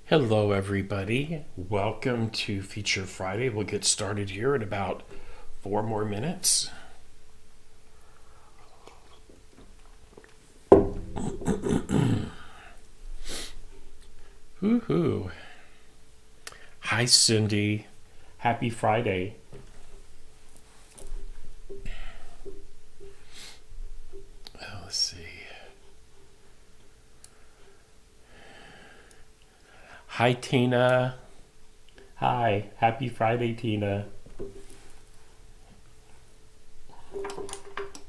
Hello, everybody. Welcome to Feature Friday. We'll get started here in about 4 more minutes. Woohoo. Hi, Cindy. Happy Friday. Let's see. Hi, Tina. Hi. Happy Friday, Tina.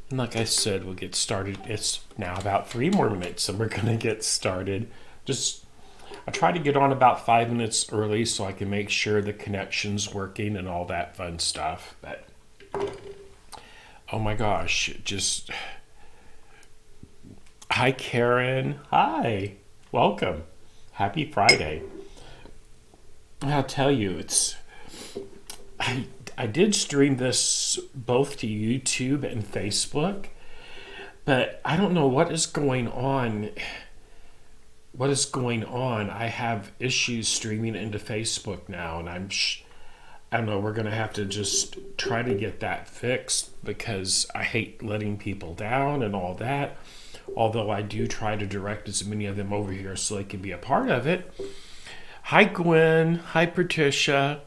And like I said, we'll get started. It's now about 3 more minutes and we're going to get started. I try to get on about 5 minutes early so I can make sure the connection's working and all that fun stuff. But oh my gosh, hi, Karen. Hi. Welcome. Happy Friday. I'll tell you, I did stream this both to YouTube and Facebook, but I don't know what is going on. What is going on? I have issues streaming into Facebook now, and I don't know. We're gonna have to just try to get that fixed because I hate letting people down and all that. Although I do try to direct as many of them over here so they can be a part of it. Hi, Gwen. Hi, Patricia.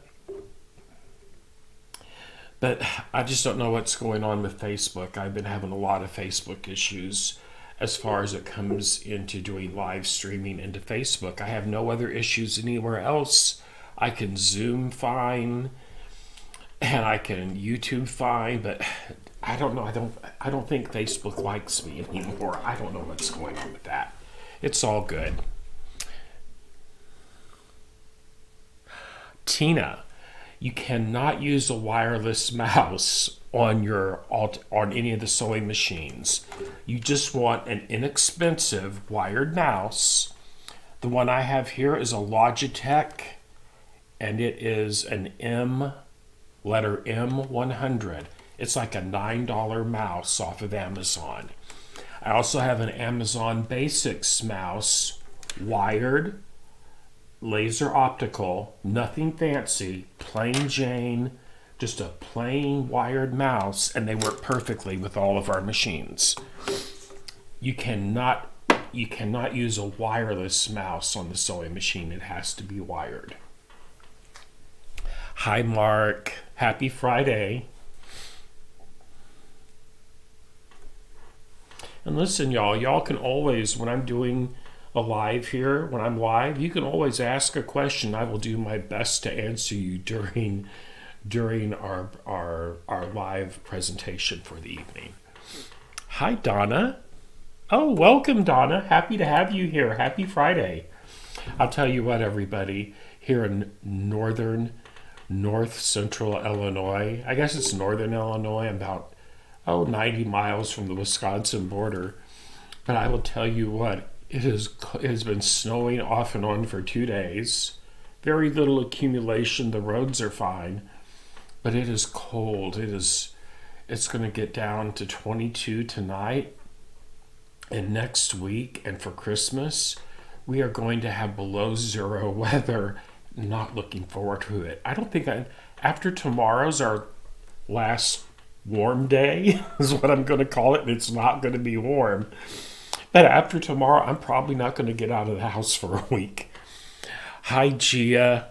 But I just don't know what's going on with Facebook. I've been having a lot of Facebook issues as far as it comes into doing live streaming into Facebook. I have no other issues anywhere else. I can Zoom fine and I can YouTube fine, but I don't know. I don't think Facebook likes me anymore. I don't know what's going on with that. It's all good. Tina, you cannot use a wireless mouse on any of the sewing machines. You just want an inexpensive wired mouse. The one I have here is a Logitech, and it is an letter M 100. It's like a $9 mouse off of Amazon. I also have an Amazon Basics mouse, wired, laser optical, nothing fancy, plain Jane, just a plain wired mouse, and they work perfectly with all of our machines. You cannot use a wireless mouse on the sewing machine. It has to be wired. Hi, Mark. Happy Friday. And listen, y'all can always, when I'm doing a live here, when I'm live, you can always ask a question. I will do my best to answer you during our live presentation for the evening. Hi, Donna. Oh, welcome, Donna. Happy to have you here. Happy Friday. I'll tell you what, everybody, here in north central Illinois, I guess it's northern Illinois, about 90 miles from the Wisconsin border. But I will tell you what, it has been snowing off and on for 2 days. Very little accumulation. The roads are fine, but it is cold. It's going to get down to 22 tonight, and next week, and for Christmas, we are going to have below zero weather. Not looking forward to it. I don't think after tomorrow's our last warm day is what I'm going to call it, and it's not going to be warm. But after tomorrow, I'm probably not going to get out of the house for a week. Hi, Gia.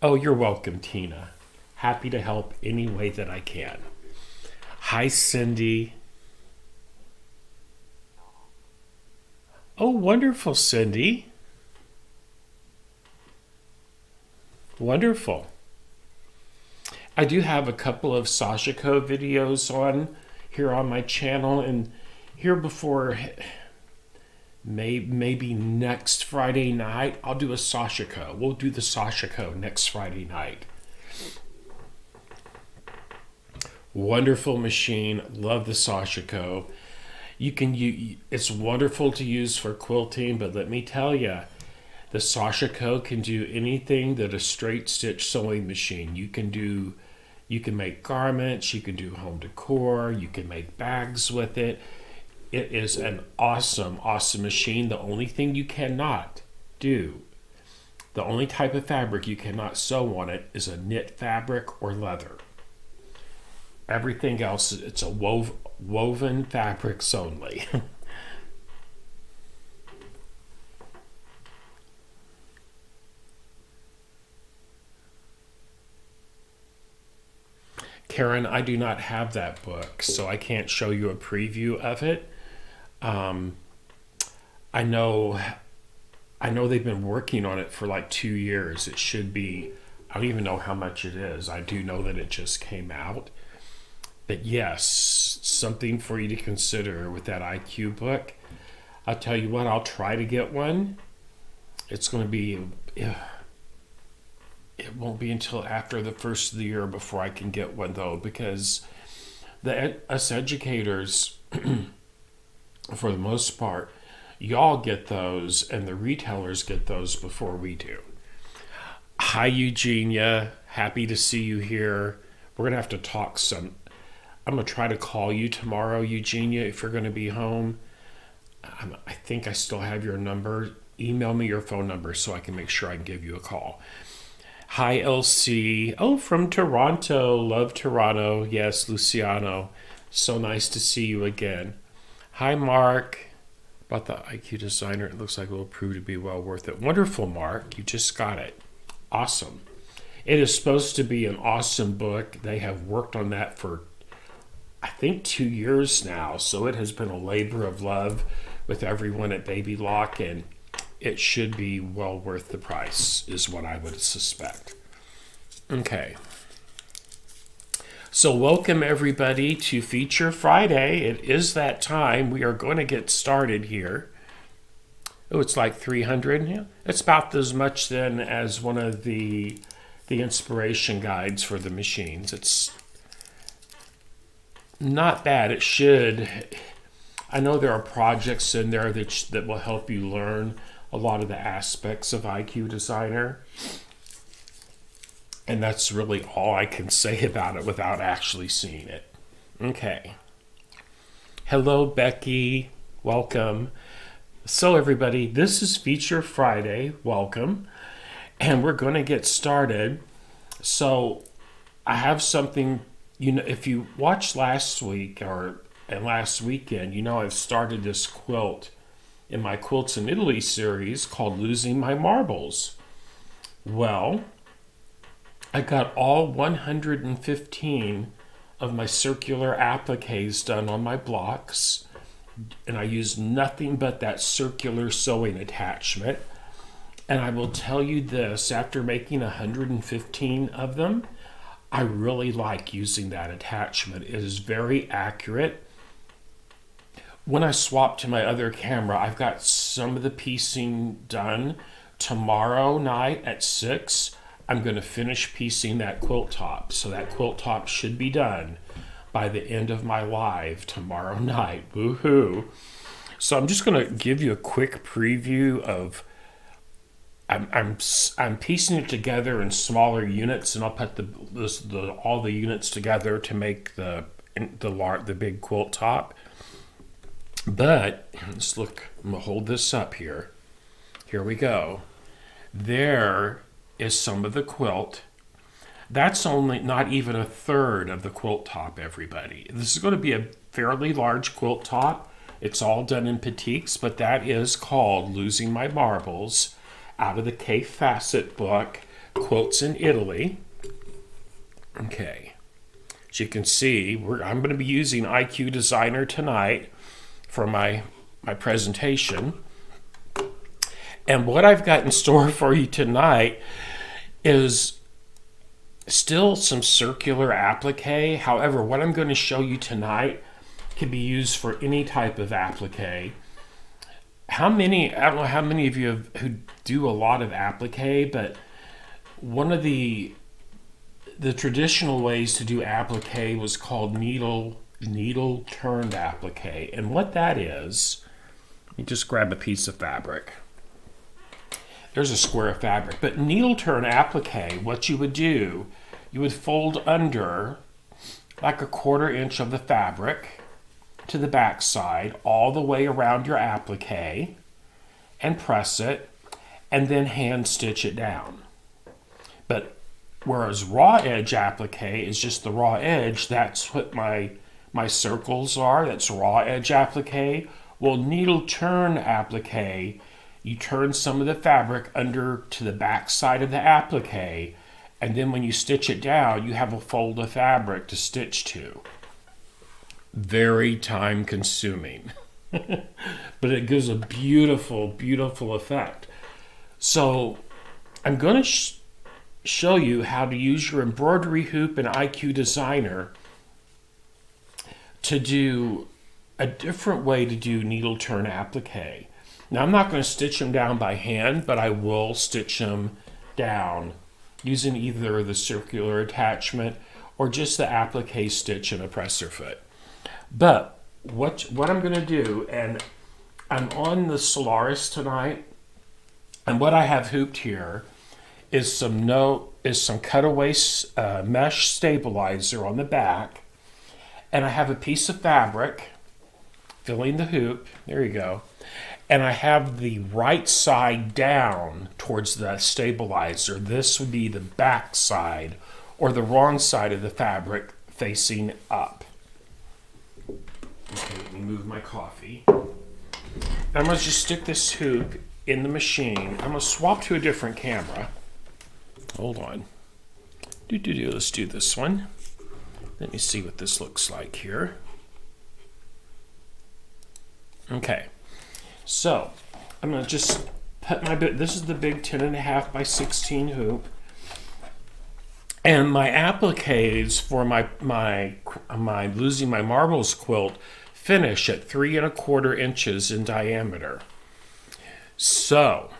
Oh, you're welcome, Tina. Happy to help any way that I can. Hi, Cindy. Oh, wonderful, Cindy. Wonderful. I do have a couple of Sashiko videos on my channel, and here before maybe next Friday night, I'll do a Sashiko. We'll do the Sashiko next Friday night. Wonderful machine. Love the Sashiko. It's wonderful to use for quilting, but let me tell you, the Sashiko can do anything that a straight stitch sewing machine. You can do You can make garments, you can do home decor, you can make bags with it. It is an awesome, awesome machine. The only thing you cannot do, the only type of fabric you cannot sew on it is a knit fabric or leather. Everything else, it's a woven fabrics only. Karen, I do not have that book, so I can't show you a preview of it. I know they've been working on it for like 2 years. It should be, I don't even know how much it is. I do know that it just came out. But yes, something for you to consider with that IQ book. I'll tell you what, I'll try to get one. It's going to be, it won't be until after the first of the year before I can get one, though, because us educators, for the most part, y'all get those and the retailers get those before we do. Hi, Eugenia. Happy to see you here. We're going to have to talk some. I'm going to try to call you tomorrow, Eugenia, if you're going to be home. I think I still have your number. Email me your phone number so I can make sure I can give you a call. Hi, LC. Oh, from Toronto. Love Toronto. Yes, Luciano. So nice to see you again. Hi, Mark. About the IQ Designer, it looks like it will prove to be well worth it. Wonderful, Mark. You just got it. Awesome. It is supposed to be an awesome book. They have worked on that for, I think, 2 years now. So it has been a labor of love with everyone at Baby Lock, and it should be well worth the price, is what I would suspect. Okay. So welcome everybody to Feature Friday. It is that time. We are going to get started here. Oh, it's like 300. Yeah, it's about as much then as one of the inspiration guides for the machines. It's not bad. It should. I know there are projects in there that will help you learn a lot of the aspects of IQ Designer. And that's really all I can say about it without actually seeing it. Okay. Hello, Becky. Welcome. So, everybody, this is Feature Friday. Welcome. And we're going to get started. So, I have something, if you watched last week and last weekend, I've started this quilt in my Quilts in Italy series called Losing My Marbles. Well, I got all 115 of my circular appliques done on my blocks, and I used nothing but that circular sewing attachment. And I will tell you this, after making 115 of them, I really like using that attachment. It is very accurate. When I swap to my other camera, I've got some of the piecing done. Tomorrow night at 6, I'm going to finish piecing that quilt top. So that quilt top should be done by the end of my live tomorrow night. Woohoo! So I'm just going to give you a quick preview of. I'm piecing it together in smaller units, and I'll put all the units together to make the big quilt top. But let's look. I'm gonna hold this up here. Here we go. There is some of the quilt. That's only not even a third of the quilt top, everybody. This is going to be a fairly large quilt top. It's all done in petites, but that is called Losing My Marbles out of the K. Facet book, Quilts in Italy. Okay. As you can see, I'm going to be using IQ Designer tonight for my presentation. And what I've got in store for you tonight is still some circular applique. However, what I'm going to show you tonight can be used for any type of applique. I don't know how many of you who do a lot of applique, but one of the traditional ways to do applique was called needle turned applique. And what that is, you just grab a piece of fabric. There's a square of fabric. But needle turn applique, what you would do you would fold under like a 1/4 inch of the fabric to the back side all the way around your applique and press it and then hand stitch it down. But whereas raw edge applique is just the raw edge, that's what my circles are, that's raw edge applique. Well, needle turn applique, you turn some of the fabric under to the back side of the applique, and then when you stitch it down, you have a fold of fabric to stitch to. Very time consuming, but it gives a beautiful, beautiful effect. So I'm going to show you how to use your embroidery hoop and IQ Designer to do a different way to do needle turn applique. Now I'm not going to stitch them down by hand, but I will stitch them down using either the circular attachment or just the applique stitch and a presser foot. But what I'm going to do, and I'm on the Solaris tonight, and what I have hooped here is some cutaway mesh stabilizer on the back, and I have a piece of fabric filling the hoop. There you go. And I have the right side down towards the stabilizer. This would be the back side, or the wrong side of the fabric facing up. Okay, let me move my coffee. I'm going to just stick this hoop in the machine. I'm going to swap to a different camera. Hold on. Let's do this one. Let me see what this looks like here. Okay. So, I'm going to just put my bit. This is the big 10.5 by 16 hoop. And my appliques for my Losing My Marbles quilt finish at 3 1/4 inches in diameter. So,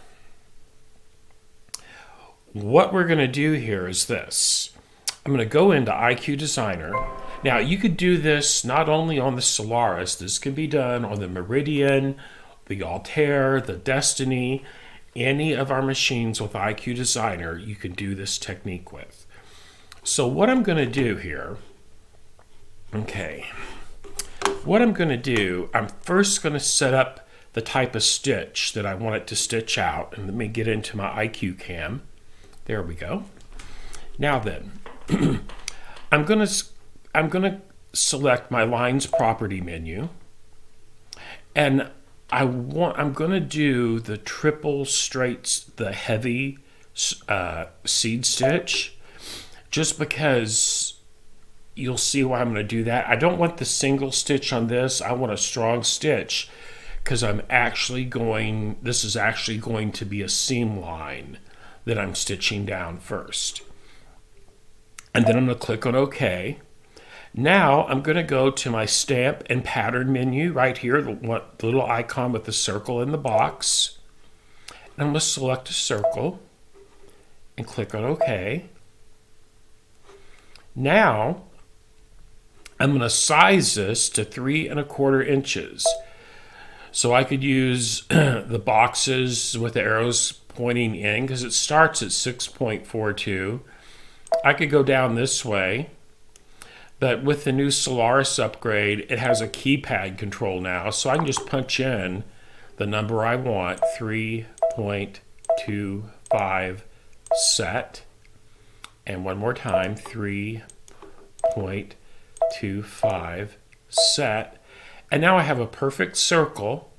what we're going to do here is this. I'm going to go into IQ Designer. Now, you could do this not only on the Solaris. This can be done on the Meridian, the Altair, the Destiny, any of our machines with IQ Designer, you can do this technique with. So what I'm going to do here, okay, what I'm going to do, I'm first going to set up the type of stitch that I want it to stitch out. And let me get into my IQ cam. There we go. Now then, I'm going to select my lines property menu, and I'm going to do the triple straight, the heavy seed stitch, just because you'll see why I'm going to do that. I don't want the single stitch on this. I want a strong stitch because this is actually going to be a seam line that I'm stitching down first. And then I'm going to click on OK. Now I'm going to go to my stamp and pattern menu right here, the little icon with the circle in the box. And I'm going to select a circle and click on OK. Now I'm going to size this to 3 1/4 inches. So I could use the boxes with the arrows pointing in because it starts at 6.42. I could go down this way. But with the new Solaris upgrade, it has a keypad control now, so I can just punch in the number I want, 3.25 set. And one more time, 3.25 set. And now I have a perfect circle,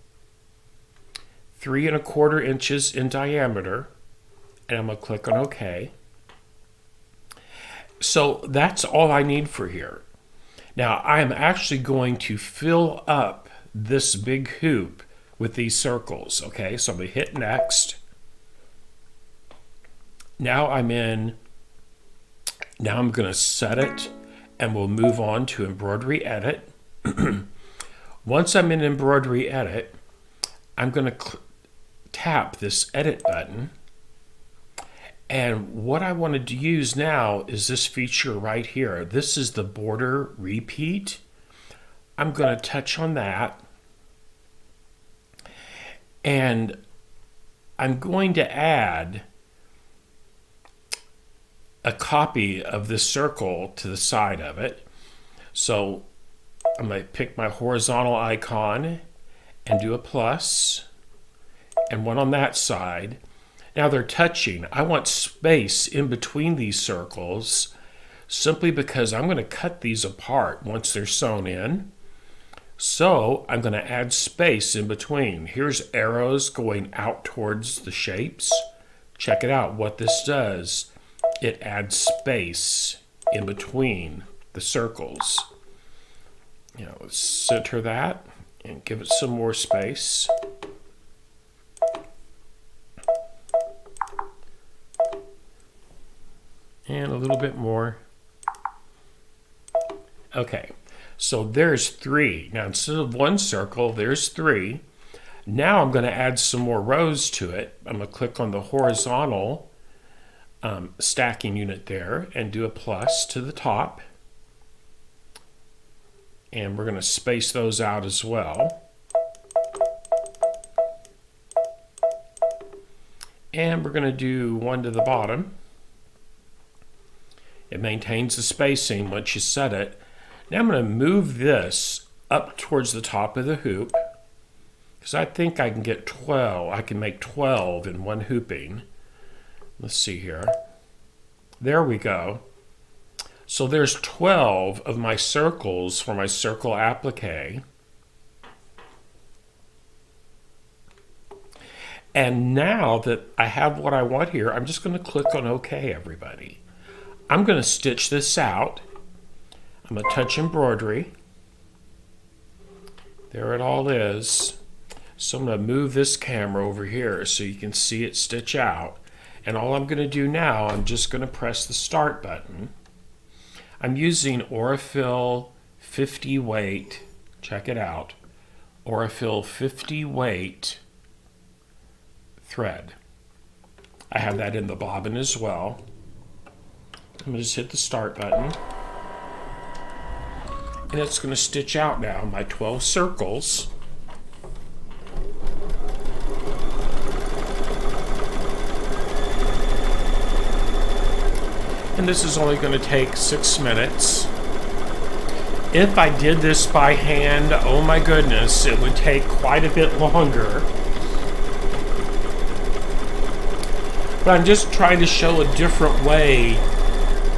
3 1/4 inches in diameter, and I'm going to click on OK. So that's all I need for here. Now I am actually going to fill up this big hoop with these circles. Okay, so I'm going to hit next. Now I'm going to set it, and we'll move on to embroidery edit. Once I'm in embroidery edit, I'm going to tap this edit button. And what I wanted to use now is this feature right here. This is the border repeat. I'm going to touch on that. And I'm going to add a copy of this circle to the side of it. So I'm going to pick my horizontal icon and do a plus, and one on that side. Now they're touching. I want space in between these circles simply because I'm going to cut these apart once they're sewn in. So I'm going to add space in between. Here's arrows going out towards the shapes. Check it out what this does. It adds space in between the circles. You know, let's center that and give it some more space. And a little bit more. Okay, so there's 3. Now instead of 1 circle, there's 3. Now I'm going to add some more rows to it. I'm going to click on the horizontal stacking unit there and do a plus to the top. And we're going to space those out as well. And we're going to do 1 to the bottom. It maintains the spacing once you set it. Now I'm going to move this up towards the top of the hoop, because I think I can get 12. I can make 12 in one hooping. Let's see here. There we go. So there's 12 of my circles for my circle applique. And now that I have what I want here, I'm just going to click on OK, everybody. I'm going to stitch this out. I'm going to touch embroidery. There it all is. So I'm going to move this camera over here so you can see it stitch out. And all I'm going to do now, I'm just going to press the start button. I'm using Aurifil 50 weight. Check it out. Aurifil 50 weight thread. I have that in the bobbin as well. I'm going to just hit the start button. And it's going to stitch out now my 12 circles. And this is only going to take 6 minutes. If I did this by hand, oh my goodness, it would take quite a bit longer. But I'm just trying to show a different way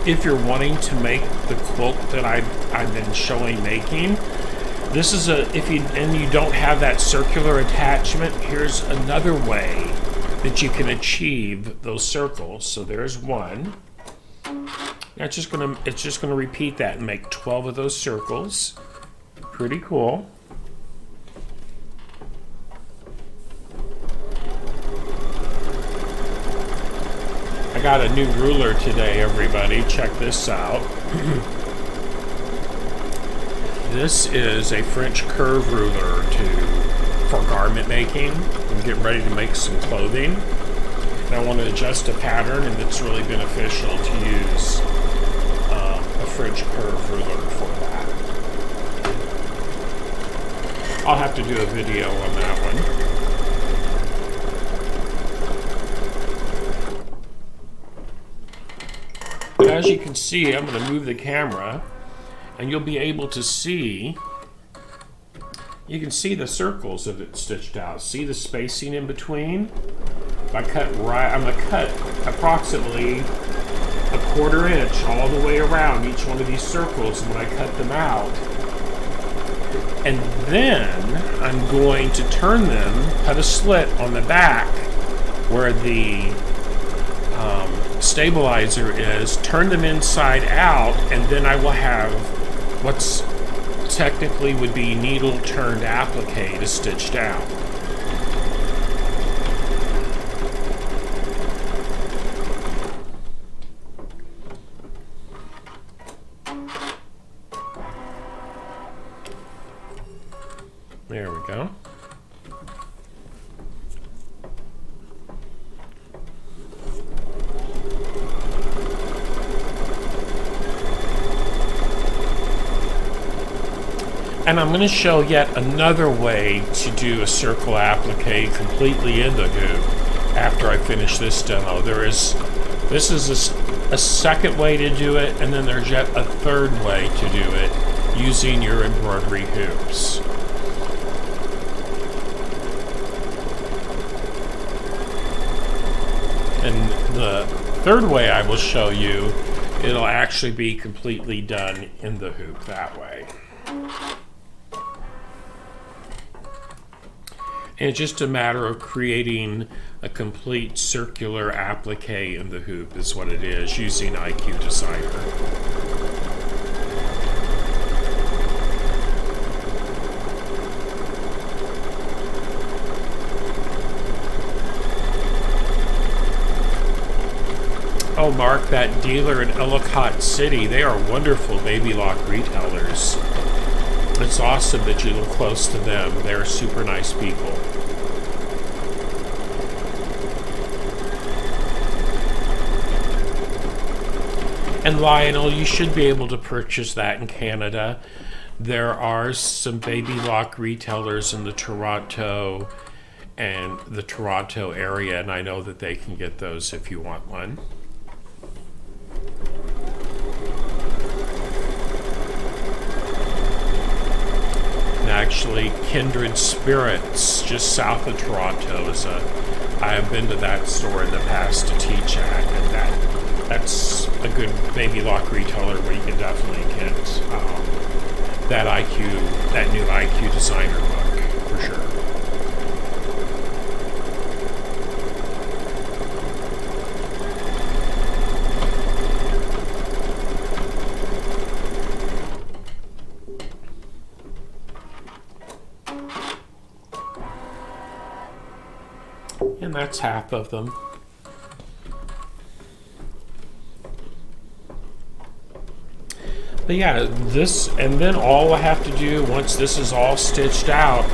if you're wanting to make the quilt that I've been showing making. This is if you don't have that circular attachment, here's another way that you can achieve those circles. So there's one. Now it's just gonna repeat that and make 12 of those circles. Pretty cool. I got a new ruler today, everybody. Check this out. This is a French curve ruler for garment making. I'm getting ready to make some clothing. And I want to adjust a pattern, and it's really beneficial to use a French curve ruler for that. I'll have to do a video on that one. But as you can see, I'm going to move the camera, and you'll be able to see, you can see the circles of it stitched out. See the spacing in between? If I cut right, I'm going to cut approximately a 1/4 inch all the way around each one of these circles when I cut them out. And then I'm going to turn them, cut a slit on the back where the stabilizer is, turn them inside out, and then I will have what's technically would be needle turned applique to stitch down. There we go. And I'm going to show yet another way to do a circle applique completely in the hoop after I finish this demo. This is a second way to do it, and then there's yet a third way to do it using your embroidery hoops. And the third way I will show you, it'll actually be completely done in the hoop that way. And it's just a matter of creating a complete circular applique in the hoop is what it is, using IQ Designer. Oh, Mark, that dealer in Ellicott City, they are wonderful baby lock retailers. It's awesome that you live close to them. They're super nice people. And Lionel, you should be able to purchase that in Canada. There are some baby lock retailers in the Toronto area, and I know that they can get those if you want one. Actually, Kindred Spirits, just south of Toronto, I have been to that store in the past to teach at, and that's a good baby lock retailer where you can definitely get that new IQ Designer book for sure. And that's half of them. But yeah, and then all I have to do once this is all stitched out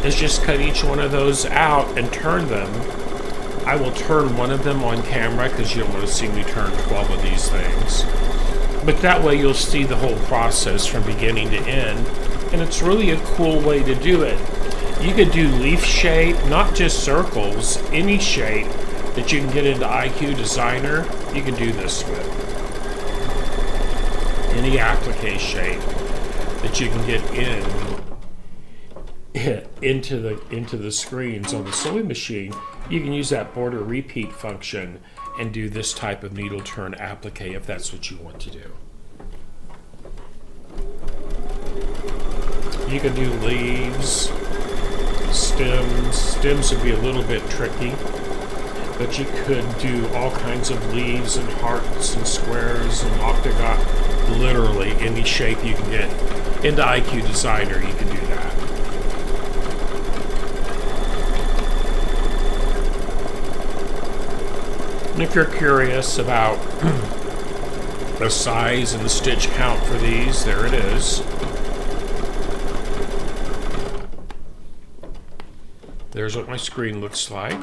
is just cut each one of those out and turn them. I will turn one of them on camera because you don't want to see me turn 12 of these things. But that way you'll see the whole process from beginning to end. And it's really a cool way to do it. You could do leaf shape, not just circles, any shape that you can get into IQ Designer, you can do this with. Any applique shape that you can get into the screens on the sewing machine, you can use that border repeat function and do this type of needle turn applique if that's what you want to do. You can do leaves, stems. Stems would be a little bit tricky, but you could do all kinds of leaves and hearts and squares and octagon. Literally any shape you can get into IQ Designer, you can do that. And if you're curious about the size and the stitch count for these, there it is. There's what my screen looks like.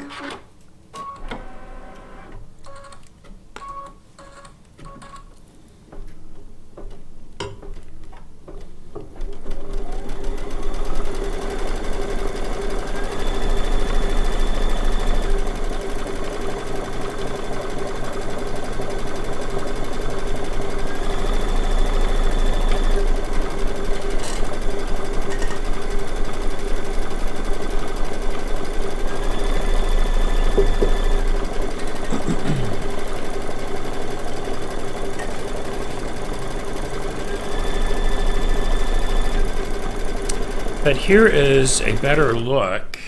But here is a better look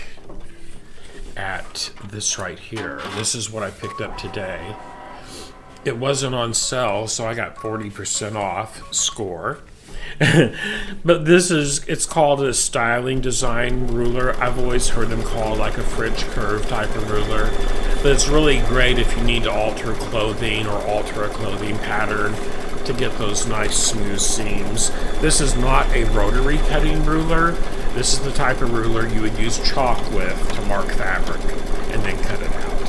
at this right here. This is what I picked up today. It wasn't on sale, so I got 40% off score. But it's called a styling design ruler. I've always heard them called like a French curve type of ruler. But it's really great if you need to alter clothing or alter a clothing pattern to get those nice smooth seams. This is not a rotary cutting ruler. This is the type of ruler you would use chalk with to mark fabric and then cut it out.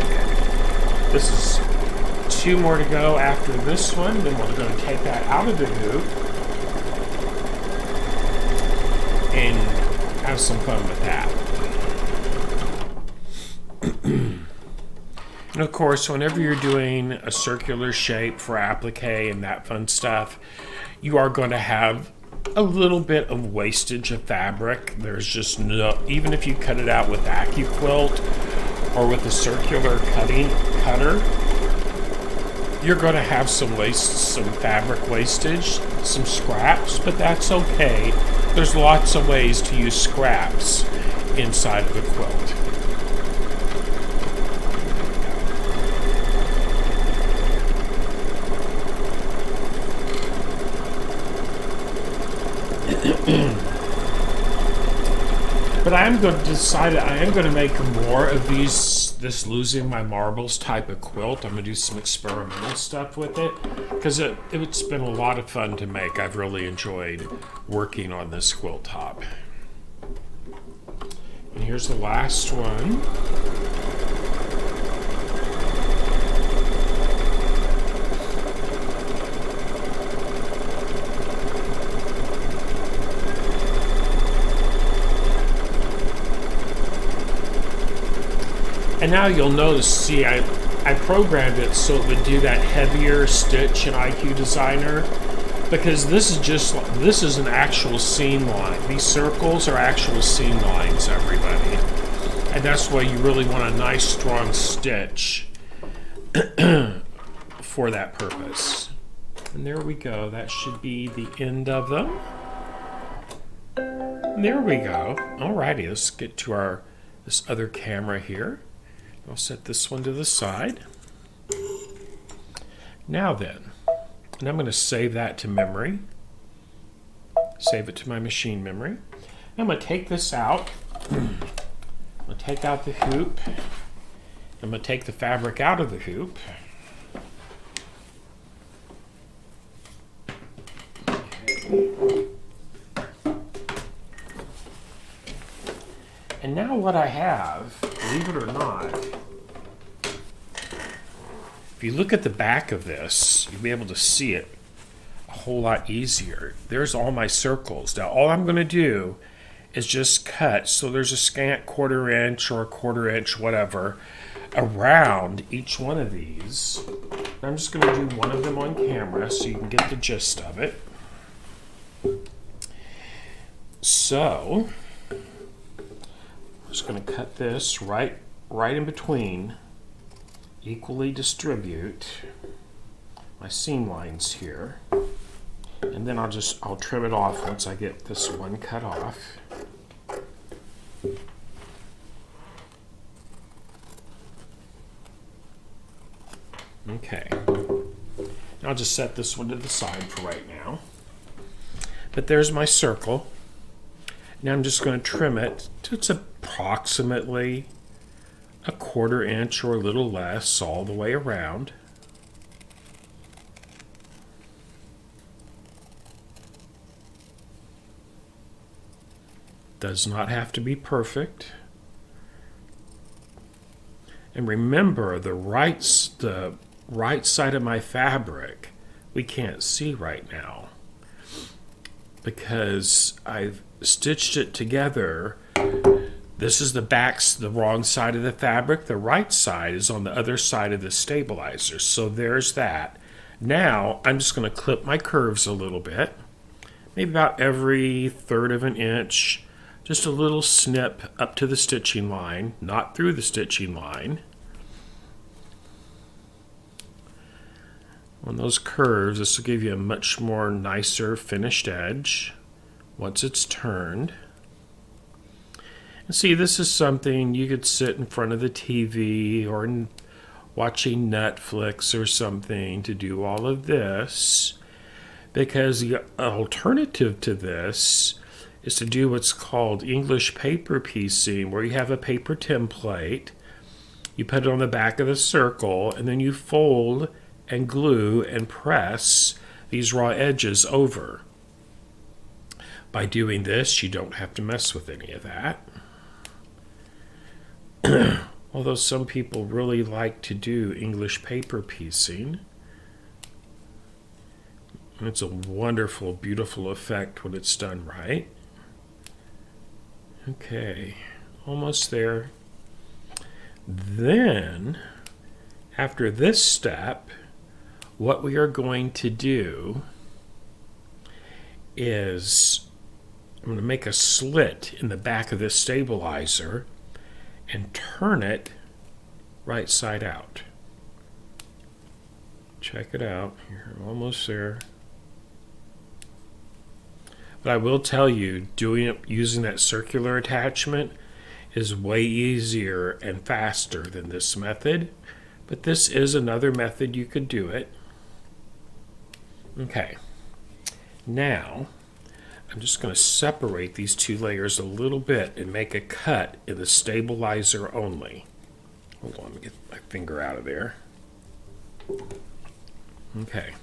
Okay. This is 2 more to go after this one. Then we're going to take that out of the hoop and have some fun with that. And of course, whenever you're doing a circular shape for applique and that fun stuff, you are going to have a little bit of wastage of fabric. There's just no, even if you cut it out with AccuQuilt or with a circular cutter, you're going to have some fabric wastage, some scraps, but that's okay. There's lots of ways to use scraps inside of a quilt. But I am going to decide I am going to make more of this losing my marbles type of quilt. I'm going to do some experimental stuff with it because it's been a lot of fun to make. I've really enjoyed working on this quilt top. And here's the last one. And now you'll notice, see, I programmed it so it would do that heavier stitch in IQ Designer, because this is an actual seam line. These circles are actual seam lines, everybody. And that's why you really want a nice strong stitch for that purpose. And there we go. That should be the end of them. And there we go. Alrighty, let's get to this other camera here. I'll set this one to the side. Now then, and I'm going to save that to memory. Save it to my machine memory. I'm going to take this out. I'm going to take out the hoop. I'm going to take the fabric out of the hoop. And now what I have, believe it or not, if you look at the back of this, you'll be able to see it a whole lot easier. There's all my circles. Now all I'm going to do is just cut, so there's a scant 1/4 inch or a 1/4 inch, whatever, around each one of these. I'm just going to do one of them on camera so you can get the gist of it. So I'm just going to cut this right in between, equally distribute my seam lines here, and then I'll trim it off once I get this one cut off. Okay, I'll just set this one to the side for right now. But there's my circle. Now I'm just going to trim it to it's approximately a 1/4 inch or a little less all the way around. Does not have to be perfect. And remember, the right side of my fabric we can't see right now because I've stitched it together. This is the wrong side of the fabric. The right side is on the other side of the stabilizer. So there's that. Now I'm just going to clip my curves a little bit, maybe about every 1/3 of an inch, just a little snip up to the stitching line, not through the stitching line. On those curves, this will give you a much more nicer finished edge once it's turned. And see, this is something you could sit in front of the TV or watching Netflix or something to do all of this, because the alternative to this is to do what's called English paper piecing, where you have a paper template, you put it on the back of the circle, and then you fold and glue and press these raw edges over. By doing this, you don't have to mess with any of that. Although some people really like to do English paper piecing. And it's a wonderful, beautiful effect when it's done right. Okay, almost there. Then After this step, what we are going to do is I'm going to make a slit in the back of this stabilizer and turn it right side out. Check it out. You're almost there. But I will tell you, using that circular attachment is way easier and faster than this method. But this is another method you could do it. Okay. Now, I'm just going to separate these two layers a little bit and make a cut in the stabilizer only. Hold on, let me get my finger out of there. Okay.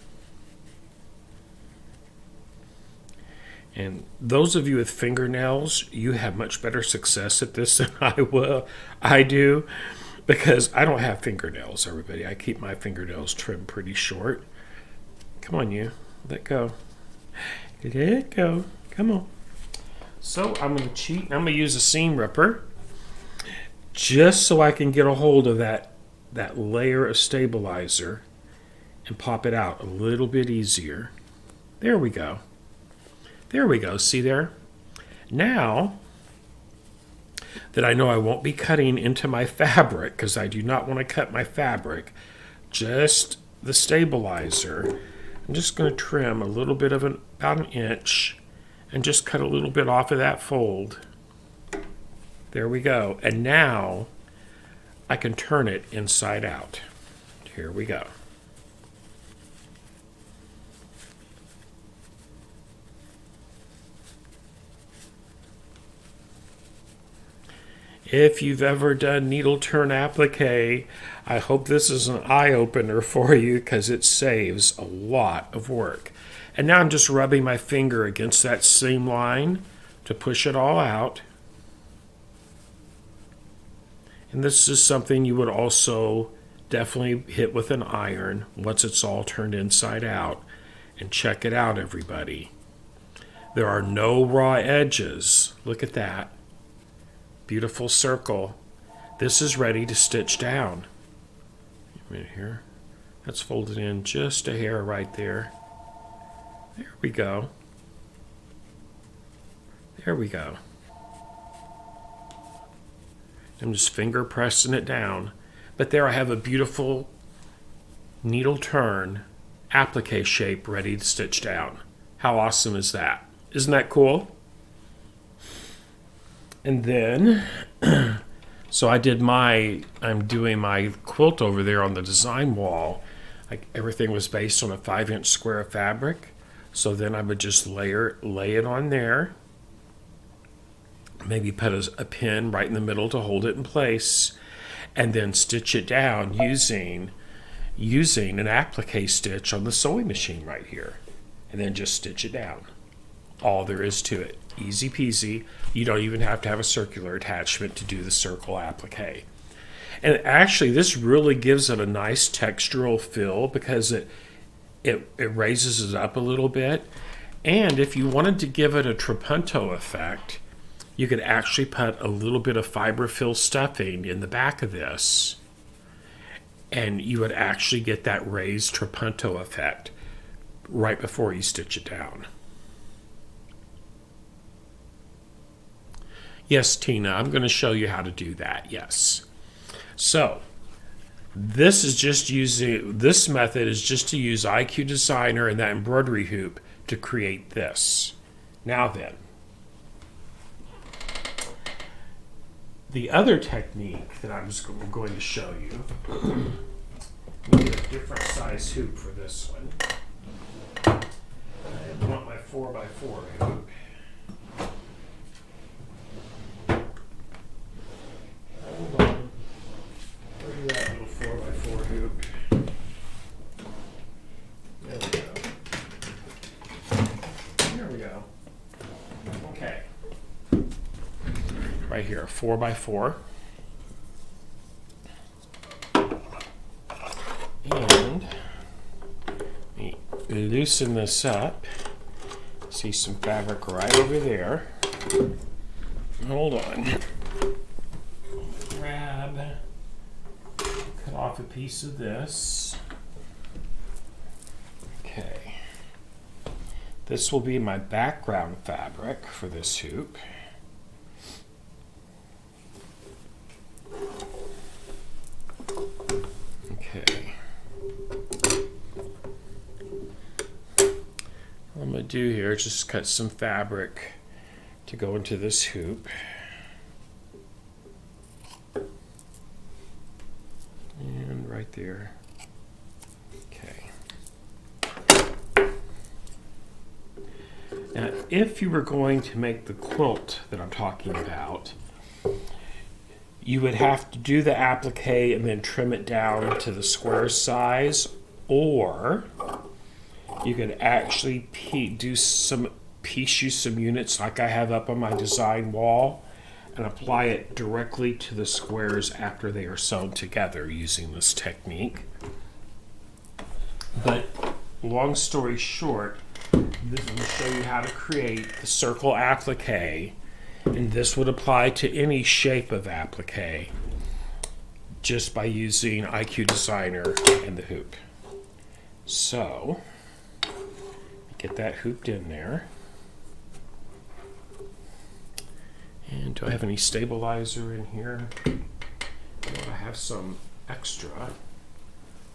And those of you with fingernails, you have much better success at this than I do, because I don't have fingernails, everybody. I keep my fingernails trimmed pretty short. Come on, you. Let go. Let go. Come on. So I'm going to cheat. I'm going to use a seam ripper just so I can get a hold of that layer of stabilizer and pop it out a little bit easier. There we go. There we go. See there? Now that I know I won't be cutting into my fabric, because I do not want to cut my fabric, just the stabilizer, I'm just going to trim a little bit of about an inch and just cut a little bit off of that fold. There we go. And now I can turn it inside out. Here we go. If you've ever done needle turn applique, I hope this is an eye-opener for you, because it saves a lot of work. And now I'm just rubbing my finger against that seam line to push it all out. And this is something you would also definitely hit with an iron once it's all turned inside out. And check it out, everybody. There are no raw edges. Look at that. Beautiful circle. This is ready to stitch down. A minute here. That's folded in just a hair right there. There we go. There we go. I'm just finger pressing it down. But there I have a beautiful needle turn applique shape ready to stitch down. How awesome is that? Isn't that cool? And then, so I'm doing my quilt over there on the design wall. Everything was based on a 5-inch square of fabric. So then I would just lay it on there. Maybe put a pin right in the middle to hold it in place. And then stitch it down using an applique stitch on the sewing machine right here. And then just stitch it down. All there is to it. Easy peasy. You don't even have to have a circular attachment to do the circle applique. And actually, this really gives it a nice textural feel, because it raises it up a little bit. And if you wanted to give it a trapunto effect, you could actually put a little bit of fiberfill stuffing in the back of this, and you would actually get that raised trapunto effect right before you stitch it down. Yes, Tina, I'm going to show you how to do that, yes. So, this method is just to use IQ Designer and that embroidery hoop to create this. Now then, the other technique that I'm going to show you, I need a different size hoop for this one. I want my 4x4 hoop. Hold on. Where's that little 4x4 hoop? There we go. There we go. Okay. Right here, a 4x4. And loosen this up. See some fabric right over there. Hold on. Grab. cut off a piece of this. Okay. This will be my background fabric for this hoop. Okay. What I'm going to do here is just cut some fabric to go into this hoop. And right there. Okay. Now, if you were going to make the quilt that I'm talking about, you would have to do the applique and then trim it down to the square size, or you could actually use some units like I have up on my design wall and apply it directly to the squares after they are sewn together using this technique. But long story short, this will show you how to create the circle applique, and this would apply to any shape of applique just by using IQ Designer and the hoop. So, get that hooped in there. And do I have any stabilizer in here? I have some extra on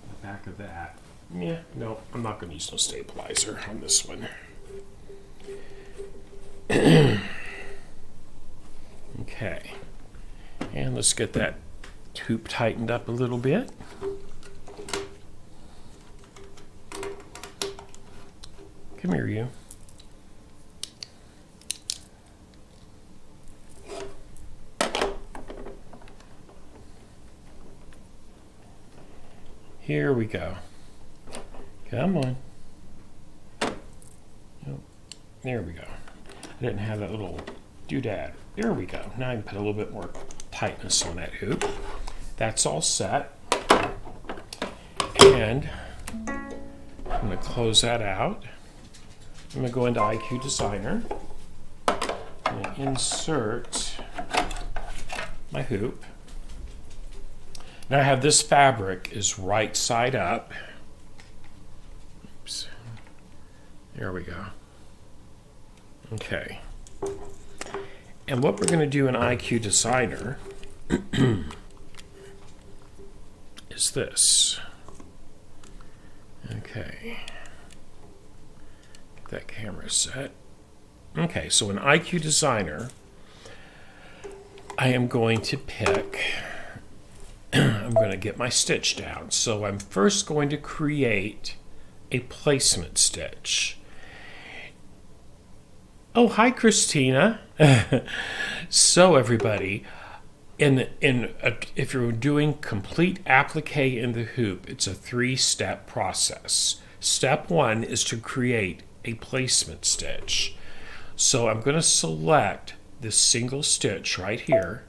the back of that. Yeah, no, I'm not going to use no stabilizer on this one. Okay, and let's get that hoop tightened up a little bit. Come here, you. Here we go. Come on. Oh, there we go. I didn't have that little doodad. There we go. Now I can put a little bit more tightness on that hoop. That's all set. And I'm going to close that out. I'm going to go into IQ Designer. I'm going to insert my hoop. Now I have this fabric is right side up. Oops. There we go. Okay. And what we're going to do in IQ Designer is this. Okay. Get that camera set. Okay, so in IQ Designer, I am going to pick, I'm going to get my stitch down. So I'm first going to create a placement stitch. Oh, hi, Christina. So everybody, if you're doing complete applique in the hoop, it's a 3-step process. Step 1 is to create a placement stitch. So I'm going to select this single stitch right here.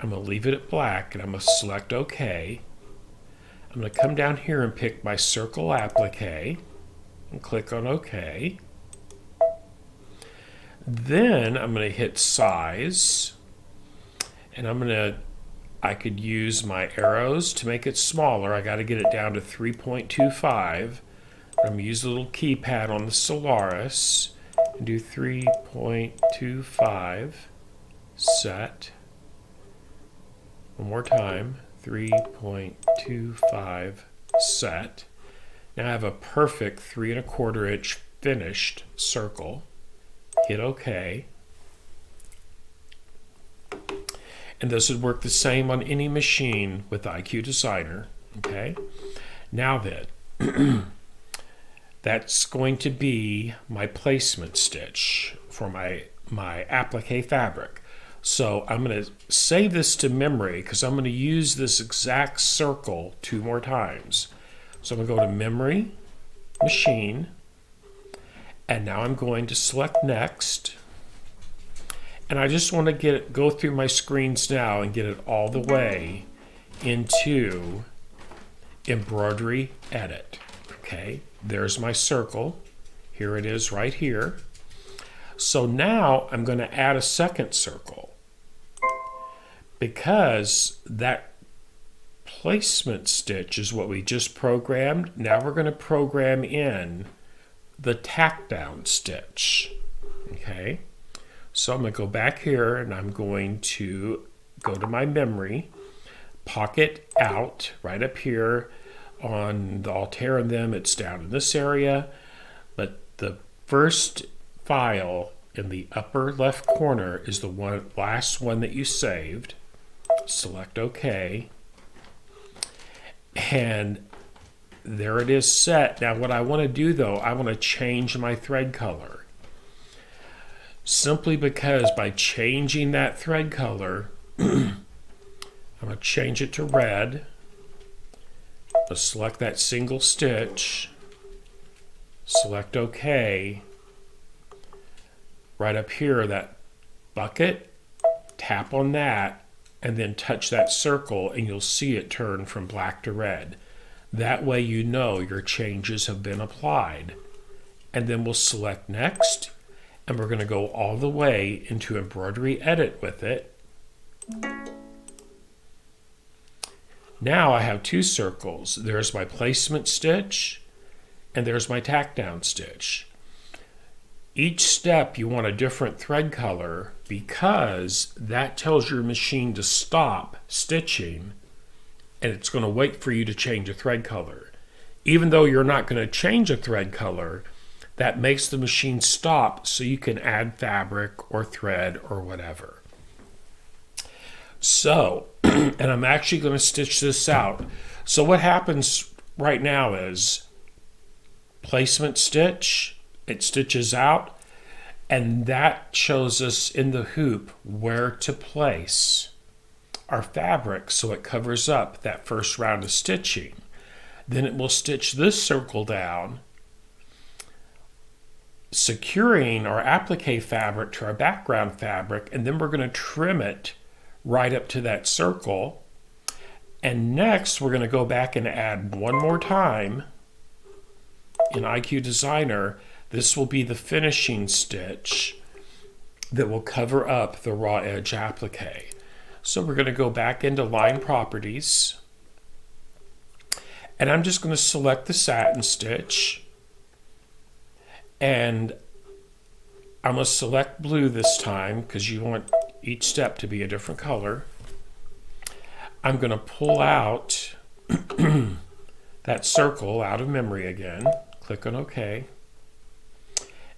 I'm going to leave it at black, and I'm going to select OK. I'm going to come down here and pick my circle applique and click on OK. Then I'm going to hit size, and I could use my arrows to make it smaller. I got to get it down to 3.25. I'm going to use the little keypad on the Solaris and do 3.25, set. One more time, 3.25, set. Now I have a perfect 3 1/4 inch finished circle. Hit OK. And this would work the same on any machine with IQ Designer. Okay. Now then, that's going to be my placement stitch for my applique fabric. So I'm going to save this to memory because I'm going to use this exact circle 2 more times. So I'm going to go to Memory, Machine, and now I'm going to select Next. And I just want to go through my screens now and get it all the way into Embroidery Edit. Okay, there's my circle. Here it is right here. So now I'm going to add a second circle, because that placement stitch is what we just programmed. Now we're going to program in the tack down stitch. Okay, so I'm going to go back here and I'm going to go to my memory, pocket out right up here on the Altair and them. It's down in this area, but the first file in the upper left corner is the last one that you saved. Select OK. And there it is set. Now what I want to do though, I want to change my thread color. Simply because by changing that thread color, I'm going to change it to red. I'll select that single stitch. Select OK. Right up here, that bucket, tap on that, and then touch that circle, and you'll see it turn from black to red. That way you know your changes have been applied. And then we'll select next, and we're going to go all the way into embroidery edit with it. Now I have two circles. There's my placement stitch, and there's my tack down stitch. Each step you want a different thread color because that tells your machine to stop stitching, and it's going to wait for you to change a thread color. Even though you're not going to change a thread color, that makes the machine stop so you can add fabric or thread or whatever. So, and I'm actually going to stitch this out. So what happens right now is placement stitch, it stitches out, and that shows us in the hoop where to place our fabric so it covers up that first round of stitching. Then it will stitch this circle down, securing our applique fabric to our background fabric, and then we're going to trim it right up to that circle. And next we're going to go back and add one more time in IQ Designer. This will be the finishing stitch that will cover up the raw edge applique. So we're going to go back into line properties, and I'm just going to select the satin stitch, and I'm going to select blue this time because you want each step to be a different color. I'm going to pull out that circle out of memory again, click on OK.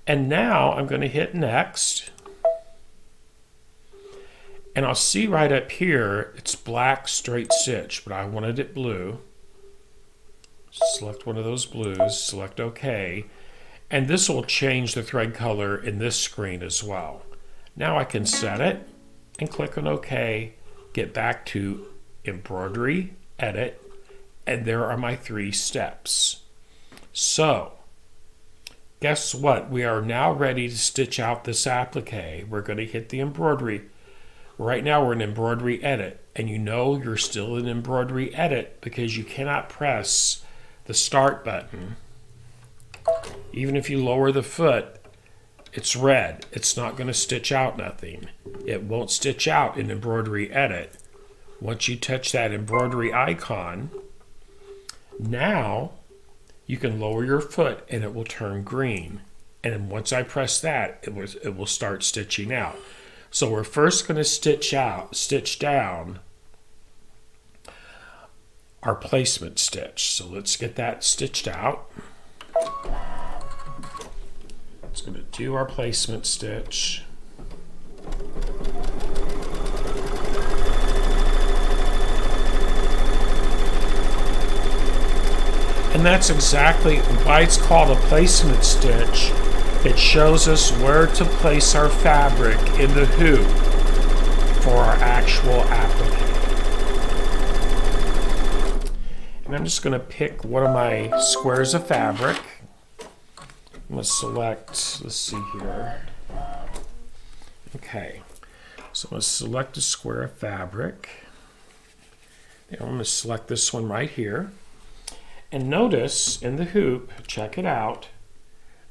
And now I'm going to hit next. And I'll see right up here, it's black straight stitch, but I wanted it blue. Select one of those blues, select OK. And this will change the thread color in this screen as well. Now I can set it and click on OK, get back to embroidery, edit, and there are my 3 steps. So, guess what? We are now ready to stitch out this applique. We're going to hit the embroidery. Right now we're in embroidery edit, and you know you're still in embroidery edit because you cannot press the start button. Even if you lower the foot, it's red. It's not going to stitch out nothing. It won't stitch out in embroidery edit. Once you touch that embroidery icon, now you can lower your foot and it will turn green. And once I press that, it will start stitching out. So we're first going to stitch down our placement stitch. So let's get that stitched out. It's going to do our placement stitch. And that's exactly why it's called a placement stitch. It shows us where to place our fabric in the hoop for our actual applique. And I'm just going to pick one of my squares of fabric. I'm going to select, let's see here. Okay, so I'm going to select a square of fabric. And I'm going to select this one right here. And notice in the hoop, check it out,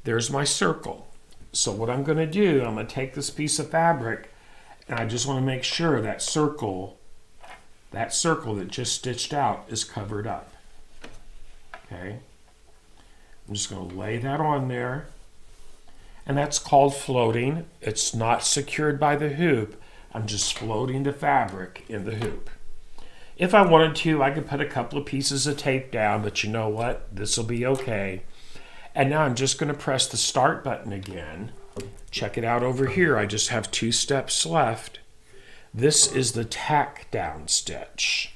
there's my circle. So what I'm going to do, I'm going to take this piece of fabric, and I just want to make sure that circle that circle that just stitched out is covered up. Okay, I'm just going to lay that on there, and that's called floating. It's not secured by the hoop. I'm just floating the fabric in the hoop. If I wanted to, I could put a couple of pieces of tape down, but you know what? This will be okay. And now I'm just going to press the start button again. Check it out over here. I just have 2 steps left. This is the tack down stitch.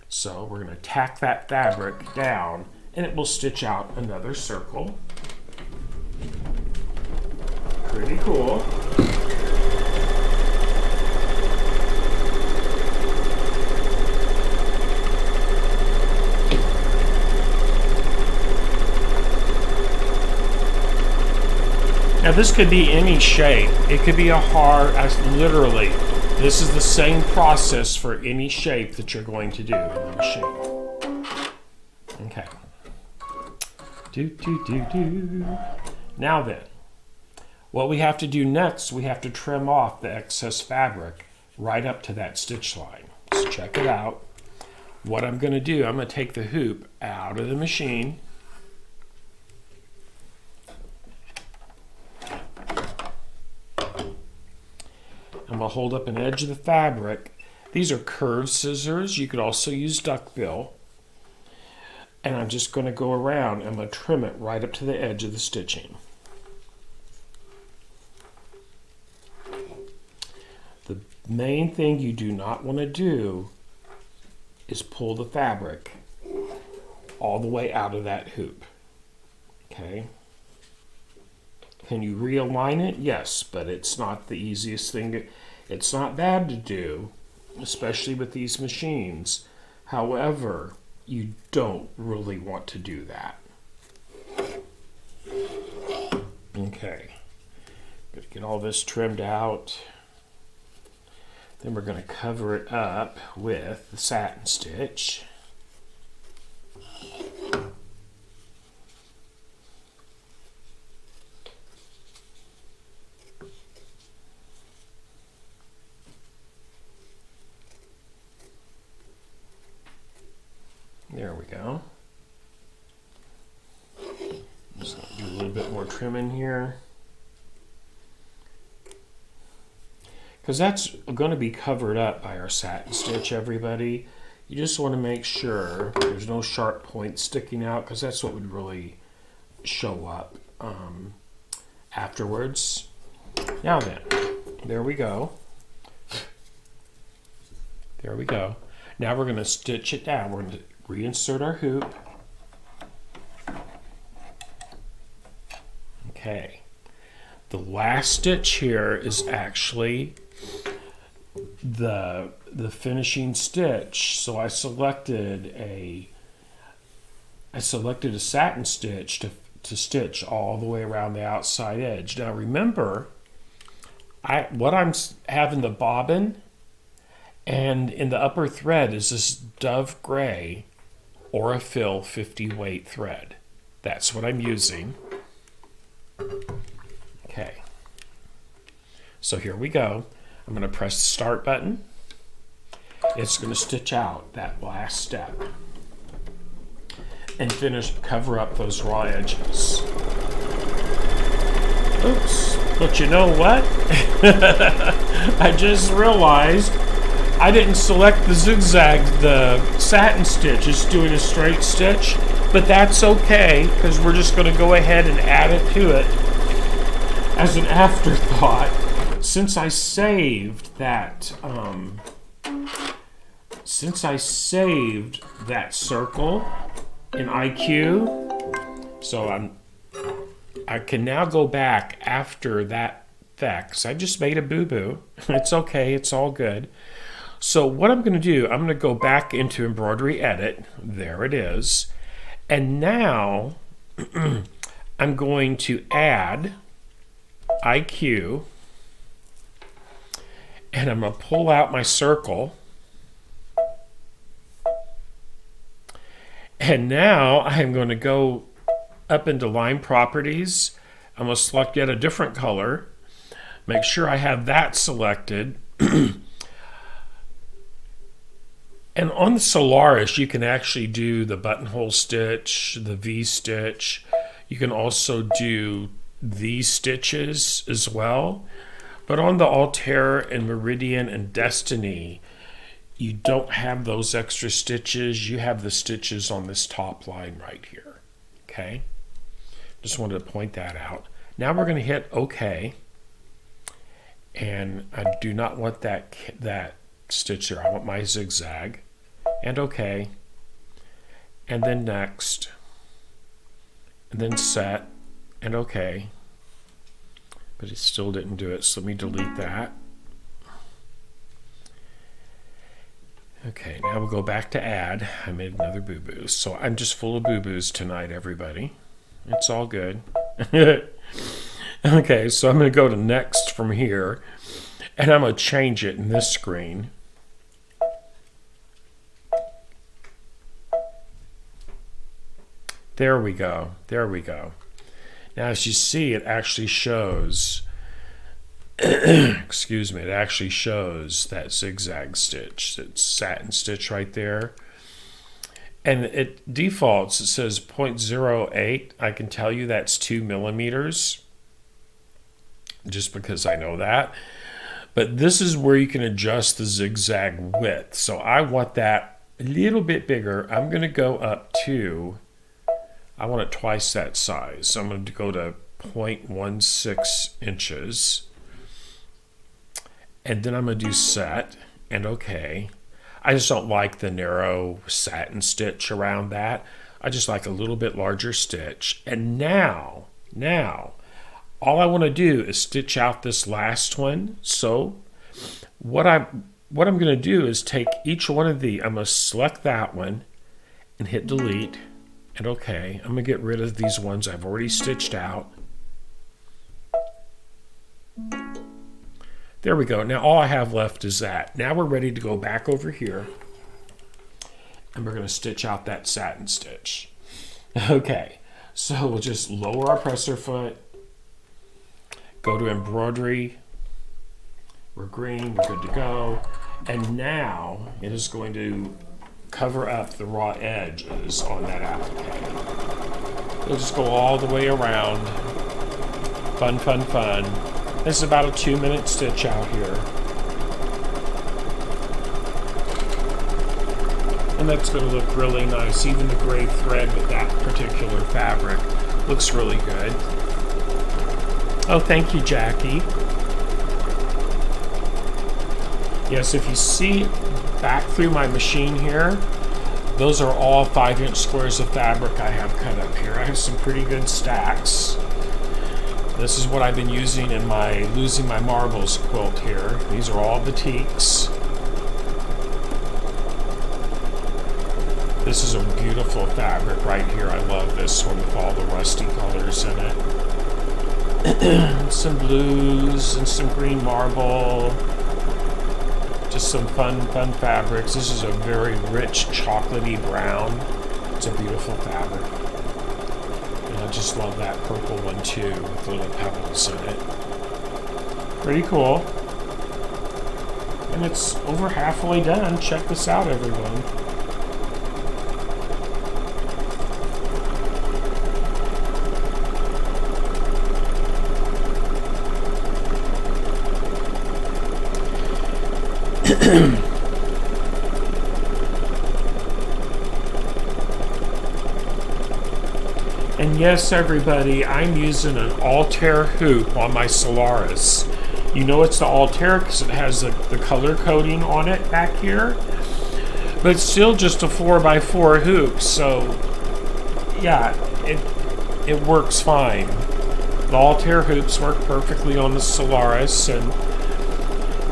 So we're going to tack that fabric down, and it will stitch out another circle. Pretty cool. Now this could be any shape. It could be a heart, literally. This is the same process for any shape that you're going to do in the machine. Okay. Now then, what we have to do next, we have to trim off the excess fabric right up to that stitch line. So check it out. What I'm going to do, I'm going to take the hoop out of the machine. I'm going to hold up an edge of the fabric. These are curved scissors. You could also use duckbill. And I'm just going to go around and I'm going to trim it right up to the edge of the stitching. The main thing you do not want to do is pull the fabric all the way out of that hoop. Okay? Can you realign it? Yes, but it's not the easiest thing. It's not bad to do, especially with these machines. However, you don't really want to do that. Okay, gonna get all this trimmed out. Then we're going to cover it up with the satin stitch. There we go. Just going to do a little bit more trimming here. Because that's going to be covered up by our satin stitch, everybody. You just want to make sure there's no sharp points sticking out, because that's what would really show up afterwards. Now then, there we go. There we go. Now we're going to stitch it down. We're going to reinsert our hoop. Okay. The last stitch here is actually the finishing stitch. So I selected a satin stitch to stitch all the way around the outside edge. Now remember, what I'm having the bobbin, and in the upper thread is this Dove Gray Aurifil 50 weight thread. That's what I'm using. Okay. So here we go. I'm going to press the start button. It's going to stitch out that last step and cover up those raw edges. Oops. But you know what? I just realized I didn't select the zigzag, the satin stitch. It's doing a straight stitch, but that's okay because we're just going to go ahead and add it to it as an afterthought. Since I saved that, circle in IQ, so I can now go back after that effect. 'Cause I just made a boo-boo. It's okay. It's all good. So what I'm going to do, I'm going to go back into Embroidery Edit. There it is. And now I'm going to add IQ. And I'm going to pull out my circle. And now I'm going to go up into Line Properties. I'm going to select yet a different color. Make sure I have that selected. And And on the Solaris, you can actually do the buttonhole stitch, the V stitch. You can also do these stitches as well. But on the Altair and Meridian and Destiny, you don't have those extra stitches. You have the stitches on this top line right here. Okay? Just wanted to point that out. Now we're going to hit OK. And I do not want that stitch here. I want my zigzag. And OK. And then next. And then set. And OK. But it still didn't do it, so let me delete that. Okay, now we'll go back to add. I made another boo-boo. So I'm just full of boo-boos tonight, everybody. It's all good. Okay, so I'm going to go to next from here, and I'm going to change it in this screen. There we go. There we go. Now, as you see, it actually shows, excuse me, it actually shows that zigzag stitch, that satin stitch right there. And it defaults, it says 0.08. I can tell you that's 2 millimeters, just because I know that. But this is where you can adjust the zigzag width. So I want that a little bit bigger. I'm going to go up to, I want it twice that size. So I'm going to go to 0.16 inches. And then I'm going to do set and OK. I just don't like the narrow satin stitch around that. I just like a little bit larger stitch. And now, all I want to do is stitch out this last one. So what I'm going to do is take each one of the, I'm going to select that one and hit delete and OK. I'm going to get rid of these ones I've already stitched out. There we go. Now all I have left is that. Now we're ready to go back over here and we're going to stitch out that satin stitch. Okay, so we'll just lower our presser foot, go to embroidery, we're green, we're good to go, and now it is going to cover up the raw edges on that applique. We'll just go all the way around. Fun, fun, fun. This is about a 2-minute stitch out here. And that's going to look really nice. Even the gray thread with that particular fabric looks really good. Oh, thank you, Jackie. Yes, if you see back through my machine here, those are all 5-inch squares of fabric I have cut up here. I have some pretty good stacks. This is what I've been using in my Losing My Marbles quilt here. These are all batiks. This is a beautiful fabric right here. I love this one with all the rusty colors in it. Some blues and some green marble. Just some fun fabrics. This is a very rich chocolatey brown. It's a beautiful fabric. I just love that purple one too, with little pebbles in it. Pretty cool. And it's over halfway done. Check this out, everyone. And yes, everybody, I'm using an Altair hoop on my Solaris. You know it's the Altair because it has the color coding on it back here. But it's still just a 4x4 hoop, so yeah, it works fine. The Altair hoops work perfectly on the Solaris, and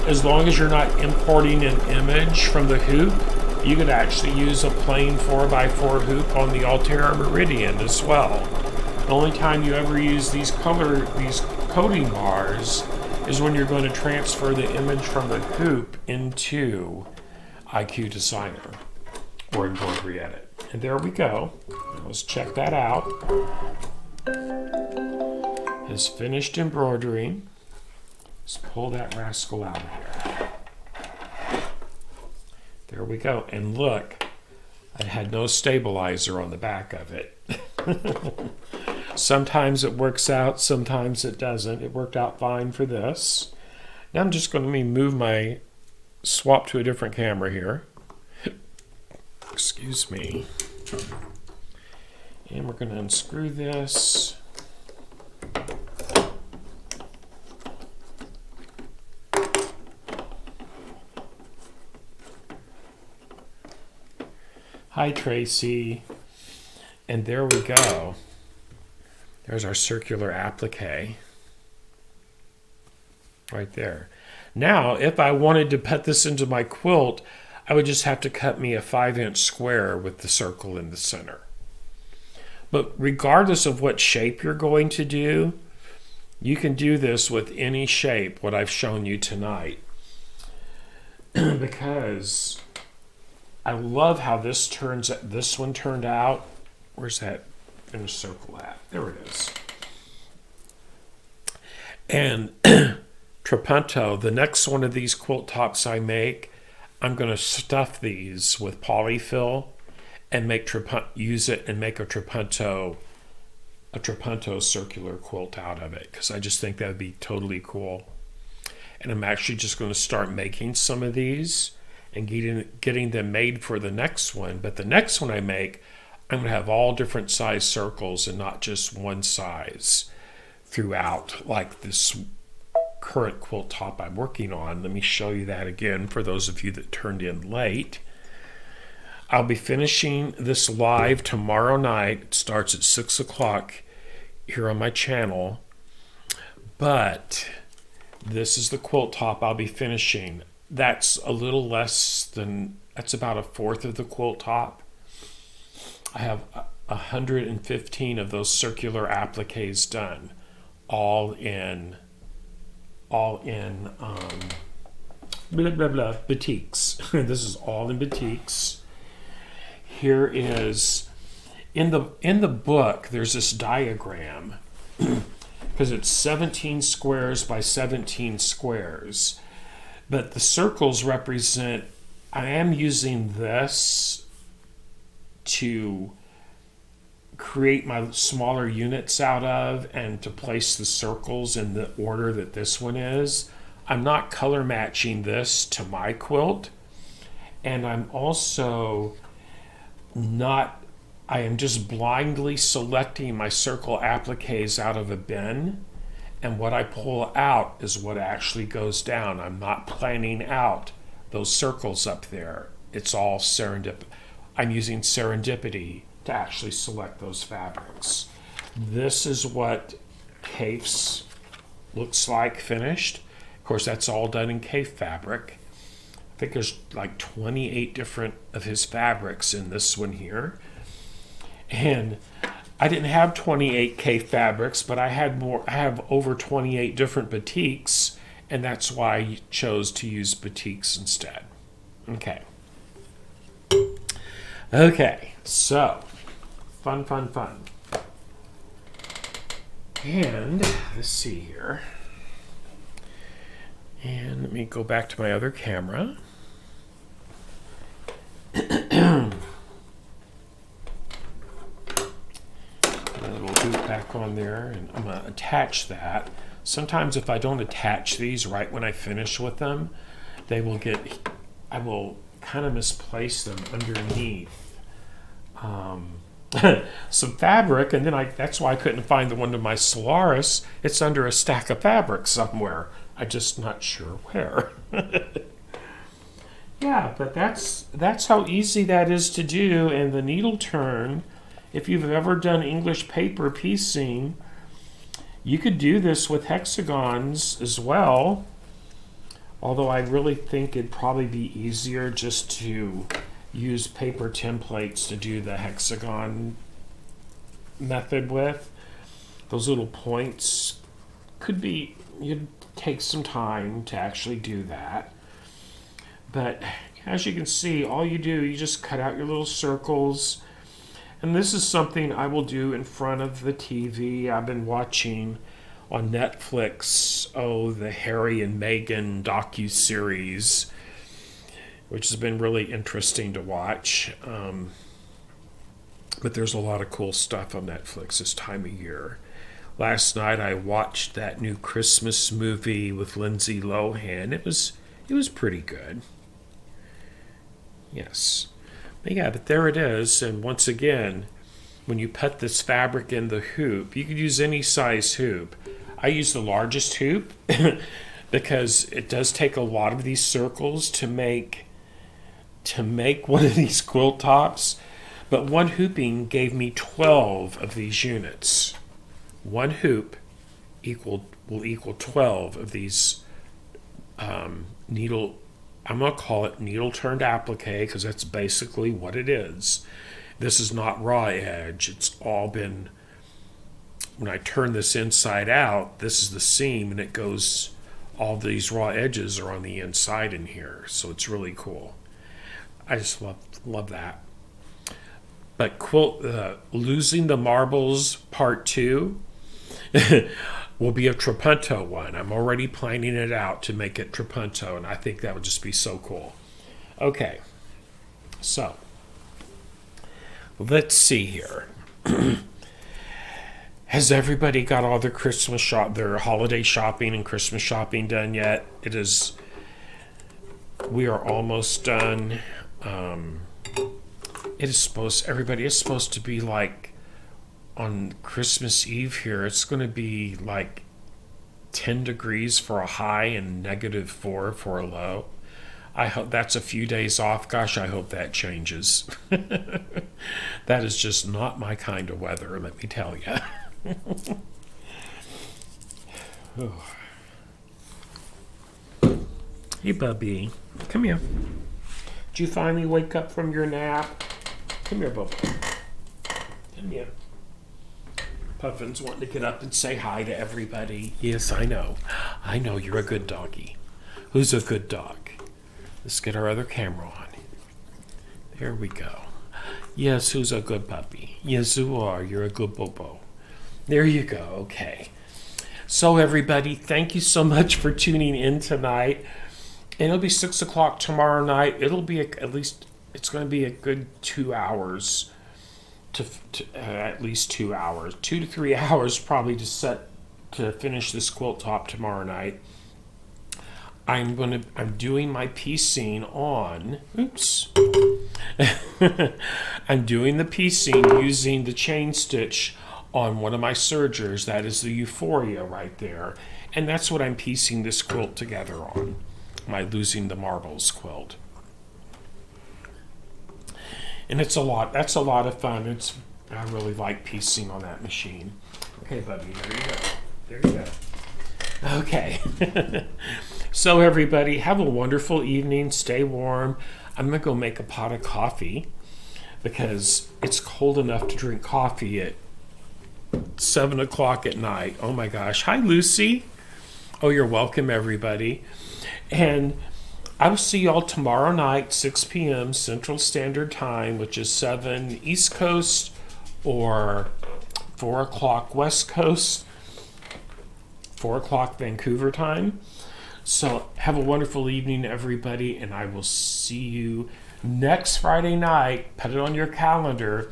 as long as you're not importing an image from the hoop, you could actually use a plain 4x4 hoop on the Altair Meridian as well. The only time you ever use these coding bars is when you're going to transfer the image from the hoop into IQ Designer or Embroidery Edit. And there we go. Let's check that out. It's finished embroidering. Let's pull that rascal out of here. There we go. And look, I had no stabilizer on the back of it. Sometimes it works out, sometimes it doesn't. It worked out fine for this. Now I'm just going to move my swap to a different camera here. Excuse me. And we're going to unscrew this. Hi, Tracy. And there we go. There's our circular applique. Right there. Now, if I wanted to put this into my quilt, I would just have to cut me a 5-inch square with the circle in the center. But regardless of what shape you're going to do, you can do this with any shape, what I've shown you tonight. Because I love how this one turned out. Where's that finished circle at? There it is. And Trapunto, the next one of these quilt tops I make, I'm going to stuff these with polyfill and use it and make a Trapunto circular quilt out of it, because I just think that would be totally cool. And I'm actually just going to start making some of these and getting them made for the next one. But the next one I make, I'm going to have all different size circles and not just one size throughout, like this current quilt top I'm working on. Let me show you that again for those of you that turned in late. I'll be finishing this live tomorrow night. It starts at 6 o'clock here on my channel. But this is the quilt top I'll be finishing. That's a little less than, that's about a fourth of the quilt top. I have 115 of those circular appliques done, all in blah blah blah batiks. This is all in batiks. Here is in the book. There's this diagram because it's 17 squares by 17 squares, but the circles represent. I am using this to create my smaller units out of and to place the circles in the order that this one is. I'm not color matching this to my quilt, and I'm also not, I am just blindly selecting my circle appliques out of a bin, and what I pull out is what actually goes down. I'm not planning out those circles up there. It's all serendipity. I'm using serendipity to actually select those fabrics. This is what Kafe's looks like finished. Of course, that's all done in Kafe fabric. I think there's like 28 different of his fabrics in this one here. And I didn't have 28 Kafe fabrics, but I have over 28 different batiks, and that's why I chose to use batiks instead. Okay, so fun. And let's see here. And let me go back to my other camera. Put a little hoop back on there, and I'm going to attach that. Sometimes if I don't attach these right when I finish with them, I will kind of misplace them underneath some fabric, and then that's why I couldn't find the one to my Solaris. It's under a stack of fabric somewhere. I'm just not sure where. Yeah, but that's how easy that is to do. And the needle turn, if you've ever done English paper piecing, you could do this with hexagons as well. Although I really think it'd probably be easier just to use paper templates to do the hexagon method with. Those little points you'd take some time to actually do that. But as you can see, all you do, you just cut out your little circles. And this is something I will do in front of the TV. I've been watching on Netflix, the Harry and Meghan docuseries. which has been really interesting to watch. But there's a lot of cool stuff on Netflix this time of year. Last night I watched that new Christmas movie with Lindsay Lohan. It was pretty good. Yes. But yeah, but there it is. And once again, when you put this fabric in the hoop, you could use any size hoop. I use the largest hoop because it does take a lot of these circles to make one of these quilt tops. But one hooping gave me 12 of these units. One hoop will equal 12 of these needle. I'm going to call it needle turned applique because that's basically what it is. This is not raw edge. It's all been, when I turn this inside out, this is the seam and it goes, all these raw edges are on the inside in here. So it's really cool. I just love that. But Losing the Marbles Part 2 will be a trapunto one. I'm already planning it out to make it trapunto, and I think that would just be so cool. Okay, so let's see here. Has everybody got all their their holiday shopping and Christmas shopping done yet? We are almost done. Everybody is supposed to be like on Christmas Eve here. It's going to be like 10 degrees for a high and -4 for a low. I hope that's a few days off. Gosh, I hope that changes. That is just not my kind of weather, let me tell you. Hey, Bubby. Come here. Did you finally wake up from your nap? Come here, Bubba. Come here. Puffin's wanting to get up and say hi to everybody. Yes, I know. I know you're a good doggy. Who's a good dog? Let's get our other camera on. There we go. Yes, who's a good puppy? Yes, you are. You're a good bobo. There you go. Okay. So, everybody, thank you so much for tuning in tonight. And it'll be 6 o'clock tomorrow night. It'll be it's going to be a good 2 hours at least 2 hours, 2 to 3 hours probably to finish this quilt top tomorrow night. I'm doing my piecing on. Oops. I'm doing the piecing using the chain stitch on one of my sergers. That is the Euphoria right there, and that's what I'm piecing this quilt together on. My Losing the Marbles quilt. And it's a lot. That's a lot of fun. I really like piecing on that machine. Okay, Bubby, there you go. There you go. Okay. So everybody, have a wonderful evening. Stay warm. I'm gonna go make a pot of coffee because it's cold enough to drink coffee at 7 o'clock at night. Oh my gosh. Hi, Lucy. Oh, you're welcome, everybody. And I will see y'all tomorrow night, 6 p.m. Central Standard Time, which is 7 East Coast or 4 o'clock West Coast, 4 o'clock Vancouver time. So have a wonderful evening, everybody, and I will see you next Friday night. Put it on your calendar.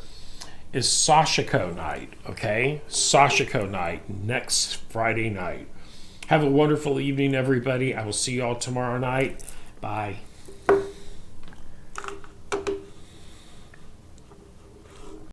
Is Sashiko night, okay? Sashiko night, next Friday night. Have a wonderful evening, everybody. I will see you all tomorrow night. Bye.